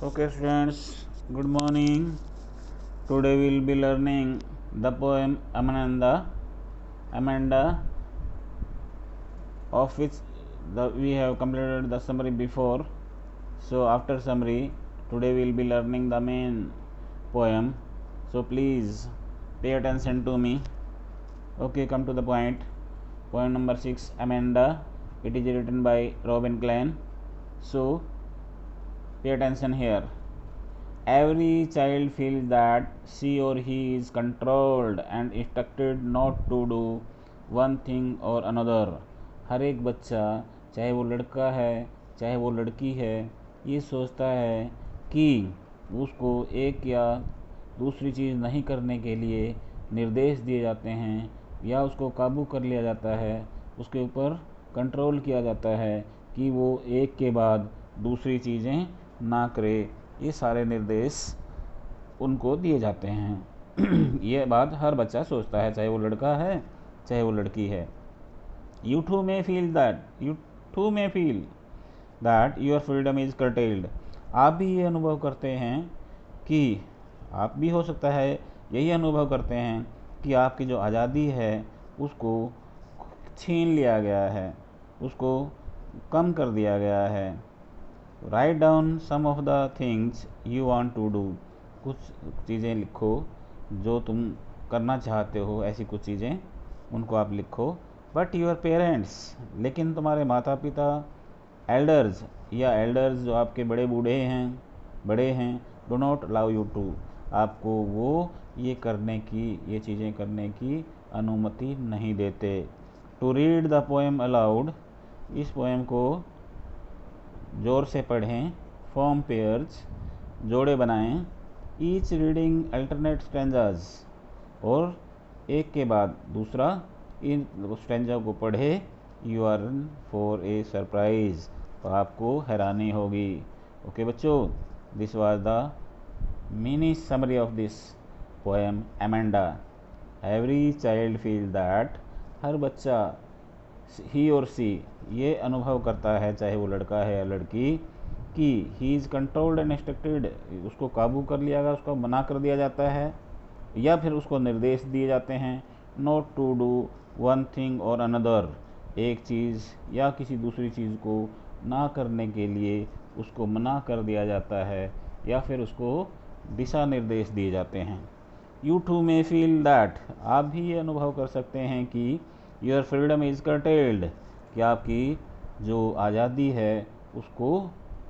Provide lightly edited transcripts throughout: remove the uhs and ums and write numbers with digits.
Okay, students, good morning. Today we will be learning the poem Amanda, of which we have completed the summary before. So, after summary, today we will be learning the main poem. So, please pay attention to me. Okay, come to the point. Poem number 6, Amanda. It is written by Robin Klein. So, pay attention here. Every child feels that she or he is controlled and instructed not to do one thing or another. हर एक बच्चा, चाहे वो लड़का है चाहे वो लड़की है, ये सोचता है कि उसको एक या दूसरी चीज़ नहीं करने के लिए निर्देश दिए जाते हैं या उसको काबू कर लिया जाता है, उसके ऊपर कंट्रोल किया जाता है कि वो एक के बाद दूसरी चीज़ें ना करे। ये सारे निर्देश उनको दिए जाते हैं। ये बात हर बच्चा सोचता है, चाहे वो लड़का है चाहे वो लड़की है। You too may feel that your freedom is curtailed। आप भी ये अनुभव करते हैं कि आप भी हो सकता है यही अनुभव करते हैं कि आपकी जो आज़ादी है उसको छीन लिया गया है, उसको कम कर दिया गया है। Write down some of the things you want to do. कुछ चीज़ें लिखो जो तुम करना चाहते हो, ऐसी कुछ चीज़ें उनको आप लिखो। बट योर पेरेंट्स, लेकिन तुम्हारे माता पिता, एल्डर्स जो आपके बड़े हैं, do not allow you to, आपको वो ये चीज़ें करने की अनुमति नहीं देते। To read the poem aloud, इस पोएम को जोर से पढ़ें। फॉर्म पेयर्स, जोड़े बनाएं। ईच रीडिंग अल्टरनेट स्ट्रेंजार्स, और एक के बाद दूसरा इन स्ट्रेंजर को पढ़े। You are in for a surprise, तो आपको हैरानी होगी। ओके बच्चों, this was the mini summary of this poem Amanda. Every child feel that, हर बच्चा, ही और सी, ये अनुभव करता है, चाहे वो लड़का है या लड़की, कि he is controlled and instructed, उसको काबू कर लिया गया, उसको मना कर दिया जाता है या फिर उसको निर्देश दिए जाते हैं। Not to do one thing और अनदर, एक चीज़ या किसी दूसरी चीज़ को ना करने के लिए उसको मना कर दिया जाता है या फिर उसको दिशा निर्देश दिए जाते हैं। You too may feel that, आप भी ये अनुभव कर सकते हैं कि योर फ्रीडम इज़ curtailed, कि आपकी जो आज़ादी है उसको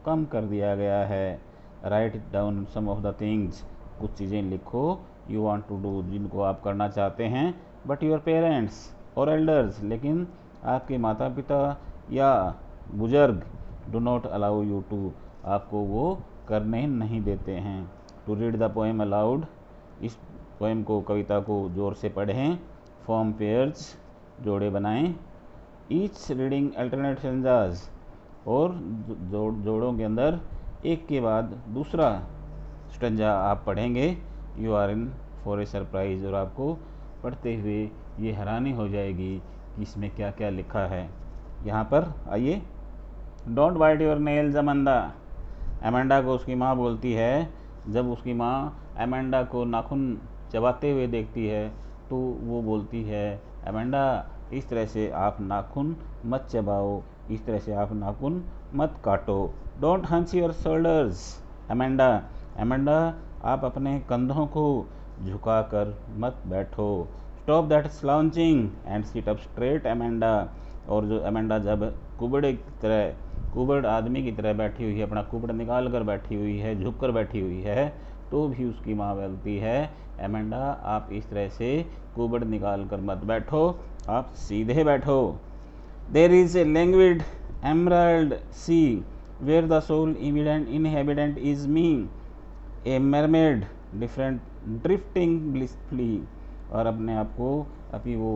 कम कर दिया गया है। Write down some of the things, कुछ चीज़ें लिखो यू वांट टू डू, जिनको आप करना चाहते हैं। बट योर पेरेंट्स और एल्डर्स, लेकिन आपके माता पिता या बुजुर्ग, do not allow you to, आपको वो करने नहीं देते हैं। To read the poem aloud, इस पोएम को, कविता को जोर से पढ़ें। फॉर्म पेयर्स, जोड़े बनाएं। ईच रीडिंग अल्टरनेट स्ट्रेंजार्स, और जोड़ों के अंदर एक के बाद दूसरा स्ट्रेंजा आप पढ़ेंगे। You are in for a surprise, और आपको पढ़ते हुए ये हैरानी हो जाएगी कि इसमें क्या क्या लिखा है। यहाँ पर आइए। Don't bite your nails Amanda, Amanda को उसकी माँ बोलती है। जब उसकी माँ अमेंडा को नाखून चबाते हुए देखती है तो वो बोलती है, अमेंडा, इस तरह से आप नाखून मत चबाओ, इस तरह से आप नाखून मत काटो। Don't hunch your shoulders Amanda, Amanda, आप अपने कंधों को झुकाकर मत बैठो। Stop that slouching and sit up straight Amanda, और जो अमेंडा जब कुबड़ आदमी की तरह बैठी हुई है, अपना कुबड़ निकाल कर बैठी हुई है, झुक कर बैठी हुई है, तो भी उसकी माँ बोलती है, अमेंडा, आप इस तरह से कुबड़ निकाल कर मत बैठो, आप सीधे बैठो। There is a languid emerald sea where the sole inhabitant is me, a mermaid different drifting blissfully, और अपने आप को अभी वो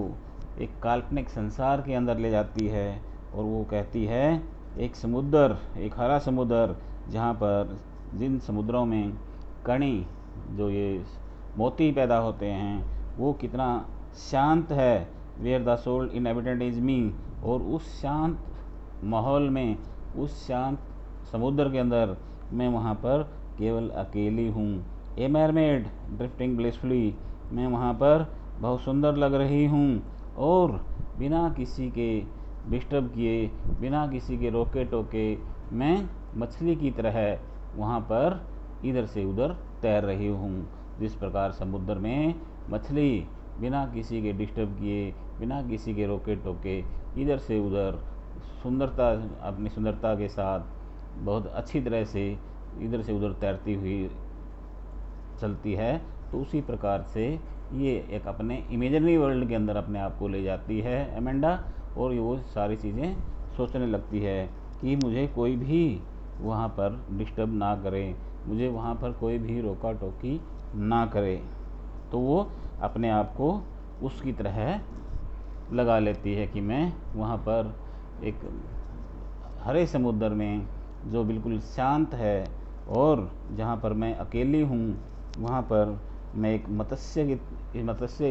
एक काल्पनिक संसार के अंदर ले जाती है और वो कहती है, एक हरा समुद्र, जहाँ पर जिन समुद्रों में कणी, जो ये मोती पैदा होते हैं, वो कितना शांत है। Where the sole inhabitant is me, और उस शांत माहौल में, उस शांत समुद्र के अंदर मैं वहाँ पर केवल अकेली हूँ। ए मरमेड ड्रिफ्टिंग ब्लिसफुली, मैं वहाँ पर बहुत सुंदर लग रही हूँ और बिना किसी के डिस्टर्ब किए, बिना किसी के रोके टोके मैं मछली की तरह वहाँ पर इधर से उधर तैर रही हूँ। जिस प्रकार समुद्र में मछली बिना किसी के डिस्टर्ब किए, बिना किसी के रोके टोके इधर से उधर सुंदरता, अपनी सुंदरता के साथ बहुत अच्छी तरह से इधर से उधर तैरती हुई चलती है, तो उसी प्रकार से ये एक अपने इमेजिनरी वर्ल्ड के अंदर अपने आप को ले जाती है एमेंडा, और ये वो सारी चीज़ें सोचने लगती है कि मुझे कोई भी वहाँ पर डिस्टर्ब ना करे, मुझे वहाँ पर कोई भी रोका टोकी ना करे। तो वो अपने आप को उसकी तरह लगा लेती है कि मैं वहाँ पर एक हरे समुद्र में जो बिल्कुल शांत है और जहाँ पर मैं अकेली हूँ, वहाँ पर मैं एक मत्स्य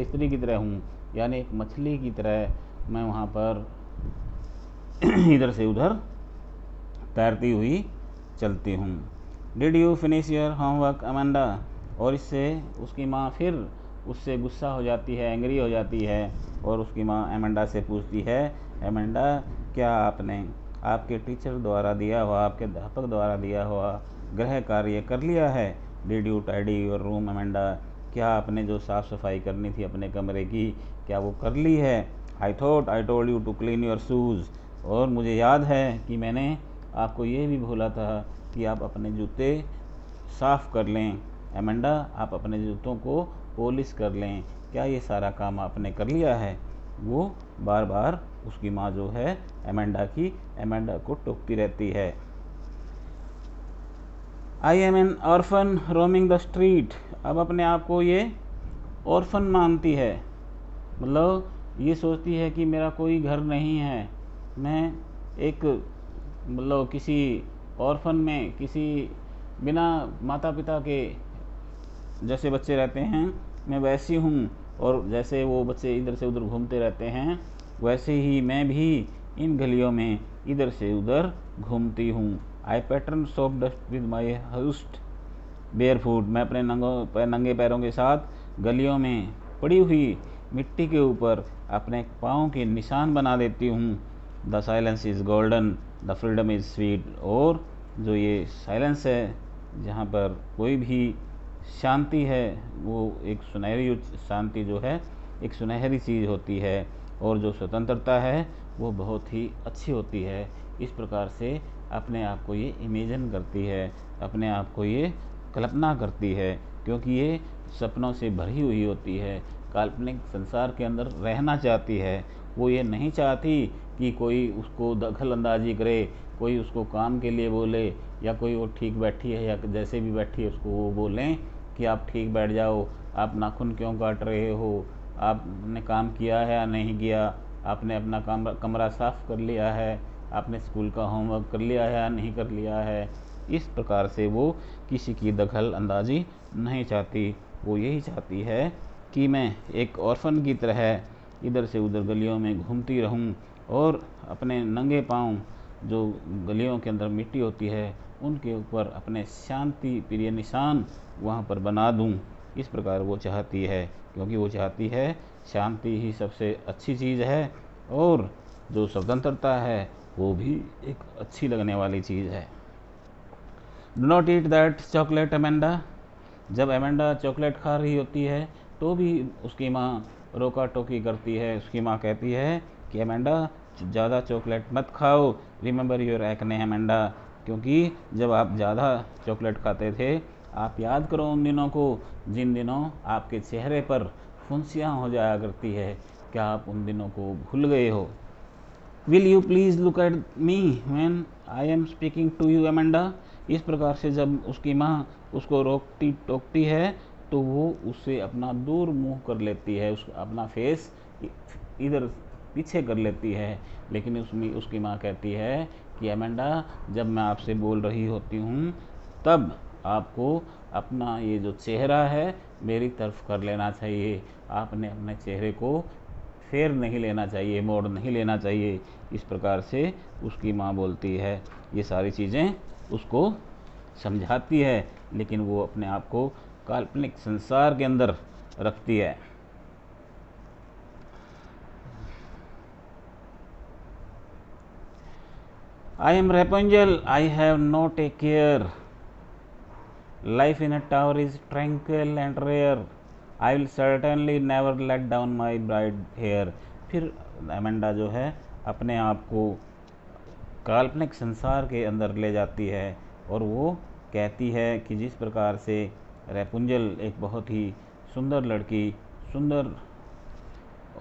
स्त्री की तरह हूँ, यानी एक मछली की तरह मैं वहाँ पर इधर से उधर तैरती हुई चलती हूँ। Did you finish your homework Amanda? और इससे उसकी माँ फिर उससे गुस्सा हो जाती है, एंग्री हो जाती है, और उसकी माँ एमेंडा से पूछती है, एमेंडा क्या आपने आपके टीचर द्वारा दिया हुआ, आपके अध्यापक द्वारा दिया हुआ गृह कार्य कर लिया है? Did you tidy your room Amanda? क्या आपने जो साफ़ सफाई करनी थी अपने कमरे की, क्या वो कर ली है? I thought I told you to clean your shoes, और मुझे याद है कि मैंने आपको ये भी बोला था कि आप अपने जूते साफ़ कर लें। एमेंडा, आप अपने जूतों को पॉलिश कर लें। क्या ये सारा काम आपने कर लिया है? वो बार बार उसकी माँ जो है एमेंडा को टोकती रहती है। I am N orphan roaming the street. अब अपने आप को ये ऑर्फन मानती है, मतलब ये सोचती है कि मेरा कोई घर नहीं है, मैं एक मतलब किसी ऑर्फन में, किसी बिना माता पिता के जैसे बच्चे रहते हैं, मैं वैसी हूँ, और जैसे वो बच्चे इधर से उधर घूमते रहते हैं, वैसे ही मैं भी इन गलियों में इधर से उधर घूमती हूँ। I pattern soft dust with my hushed bare foot. मैं अपने नंगे पैरों के साथ गलियों में पड़ी हुई मिट्टी के ऊपर अपने पाँव के निशान बना देती हूँ। The silence is golden, the freedom is sweet. और जो ये साइलेंस है, जहाँ पर कोई भी शांति है, वो एक सुनहरी शांति जो है एक सुनहरी चीज़ होती है, और जो स्वतंत्रता है वो बहुत ही अच्छी होती है। इस प्रकार से अपने आप को ये इमेजिन करती है, अपने आप को ये कल्पना करती है, क्योंकि ये सपनों से भरी हुई होती है, काल्पनिक संसार के अंदर रहना चाहती है। वो ये नहीं चाहती कि कोई उसको दखल अंदाजी करे, कोई उसको काम के लिए बोले, या कोई वो ठीक बैठी है या जैसे भी बैठी है उसको वो बोलें कि आप ठीक बैठ जाओ, आप नाखून क्यों काट रहे हो, आपने काम किया है या नहीं किया, आपने अपना कमरा साफ़ कर लिया है, आपने स्कूल का होमवर्क कर लिया है या नहीं कर लिया है। इस प्रकार से वो किसी की दखल अंदाजी नहीं चाहती। वो यही चाहती है कि मैं एक ऑर्फन की तरह इधर से उधर गलियों में घूमती रहूं, और अपने नंगे पाँव जो गलियों के अंदर मिट्टी होती है उनके ऊपर अपने शांति प्रिय निशान वहाँ पर बना दूं। इस प्रकार वो चाहती है, क्योंकि वो चाहती है शांति ही सबसे अच्छी चीज़ है, और जो स्वतंत्रता है वो भी एक अच्छी लगने वाली चीज़ है। Do not eat that chocolate Amanda. जब अमेंडा चॉकलेट खा रही होती है तो भी उसकी माँ रोका टोकी करती है। उसकी माँ कहती है कि अमेंडा ज़्यादा चॉकलेट मत खाओ, रिमेंबर योर एक्ने अमेंडा, क्योंकि जब आप ज़्यादा चॉकलेट खाते थे, आप याद करो उन दिनों को जिन दिनों आपके चेहरे पर फुंसियाँ हो जाया करती है। क्या आप उन दिनों को भूल गए हो? Will you please look at me when I am speaking to you Amanda. इस प्रकार से जब उसकी माँ उसको रोकती टोकती है तो वो उससे अपना दूर मुंह कर लेती है, अपना फेस इधर पीछे कर लेती है। लेकिन उसकी माँ कहती है कि अमेंडा, जब मैं आपसे बोल रही होती हूँ तब आपको अपना ये जो चेहरा है मेरी तरफ कर लेना चाहिए, आपने अपने चेहरे को फेर नहीं लेना चाहिए, मोड़ नहीं लेना चाहिए। इस प्रकार से उसकी माँ बोलती है। ये सारी चीज़ें उसको समझाती है, लेकिन वो अपने आप को काल्पनिक संसार के अंदर रखती है। I am Rapunzel, I have not a care. Life in a tower is tranquil and rare. I will certainly never let down my bright hair. फिर अमेंडा जो है अपने आप को काल्पनिक संसार के अंदर ले जाती है और वो कहती है कि जिस प्रकार से रैपुंजल एक बहुत ही सुंदर लड़की, सुंदर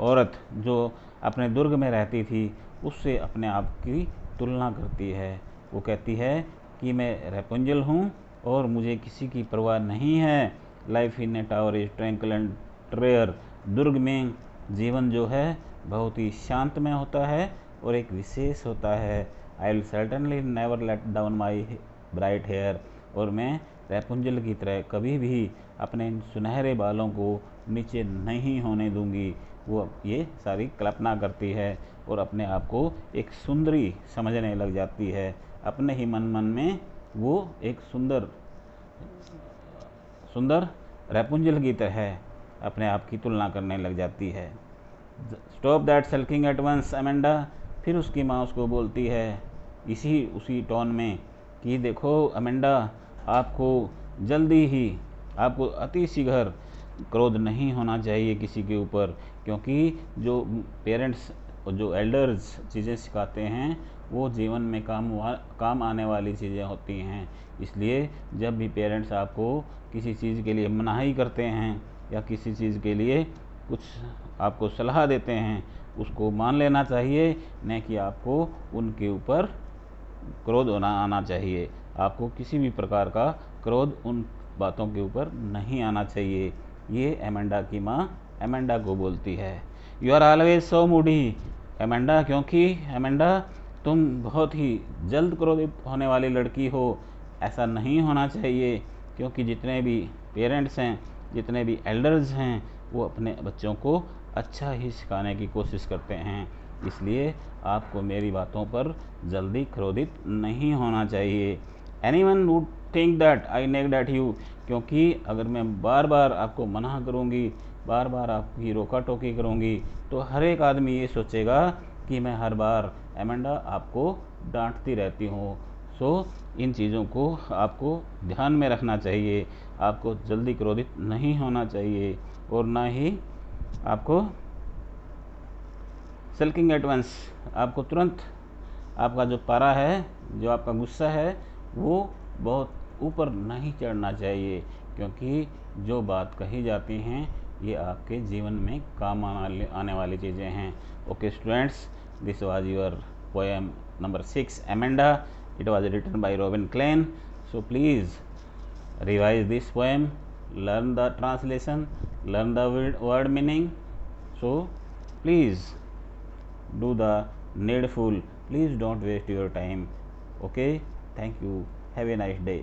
औरत जो अपने दुर्ग में रहती थी, उससे अपने आप की तुलना करती है। वो कहती है कि मैं रैपुंजल हूँ और मुझे किसी की परवाह नहीं है। Life in a tower is tranquil and rare. दुर्ग में जीवन जो है बहुत ही शांतमय होता है और एक विशेष होता है। I will certainly never let down my bright hair. और मैं रैपुंजल की तरह कभी भी अपने सुनहरे बालों को नीचे नहीं होने दूंगी। वो ये सारी कल्पना करती है और अपने आप को एक सुंदरी समझने लग जाती है। अपने ही मन में वो एक सुंदर रैपुंजल की तरह अपने आप की तुलना करने लग जाती है। Stop that sulking at once Amanda. फिर उसकी माँ उसको बोलती है उसी टोन में कि देखो अमेंडा, आपको जल्दी ही, आपको अति शीघ्र क्रोध नहीं होना चाहिए किसी के ऊपर, क्योंकि जो पेरेंट्स, जो एल्डर्स चीज़ें सिखाते हैं वो जीवन में काम आने वाली चीज़ें होती हैं। इसलिए जब भी पेरेंट्स आपको किसी चीज़ के लिए मनाही करते हैं या किसी चीज़ के लिए कुछ आपको सलाह देते हैं, उसको मान लेना चाहिए, न कि आपको उनके ऊपर क्रोध आना चाहिए। आपको किसी भी प्रकार का क्रोध उन बातों के ऊपर नहीं आना चाहिए। ये अमेंडा की माँ अमेंडा को बोलती है। You are always so moody Amanda, क्योंकि अमेंडा तुम बहुत ही जल्द क्रोधित होने वाली लड़की हो। ऐसा नहीं होना चाहिए, क्योंकि जितने भी पेरेंट्स हैं, जितने भी एल्डर्स हैं, वो अपने बच्चों को अच्छा ही सिखाने की कोशिश करते हैं। इसलिए आपको मेरी बातों पर जल्दी क्रोधित नहीं होना चाहिए। Anyone would think that I nagged at you. क्योंकि अगर मैं बार बार आपको मना करूँगी, बार बार आपकी रोका टोकी करूँगी, तो हर एक आदमी ये सोचेगा कि मैं हर बार अमेंडा आपको डांटती रहती हूँ। सो इन चीज़ों को आपको ध्यान में रखना चाहिए। आपको जल्दी क्रोधित नहीं होना चाहिए और ना ही आपको सल्किंग एट वंस, आपको तुरंत आपका जो पारा है, जो आपका गुस्सा है, वो बहुत ऊपर नहीं चढ़ना चाहिए, क्योंकि जो बात कही जाती हैं ये आपके जीवन में काम आने वाली चीज़ें हैं। Okay students, this was your poem number 6 Amanda. It was written by Robin Klein. So please revise this poem, learn the translation, learn the word meaning. So please do the needful. Please don't waste your time. Okay, thank you. Have a nice day.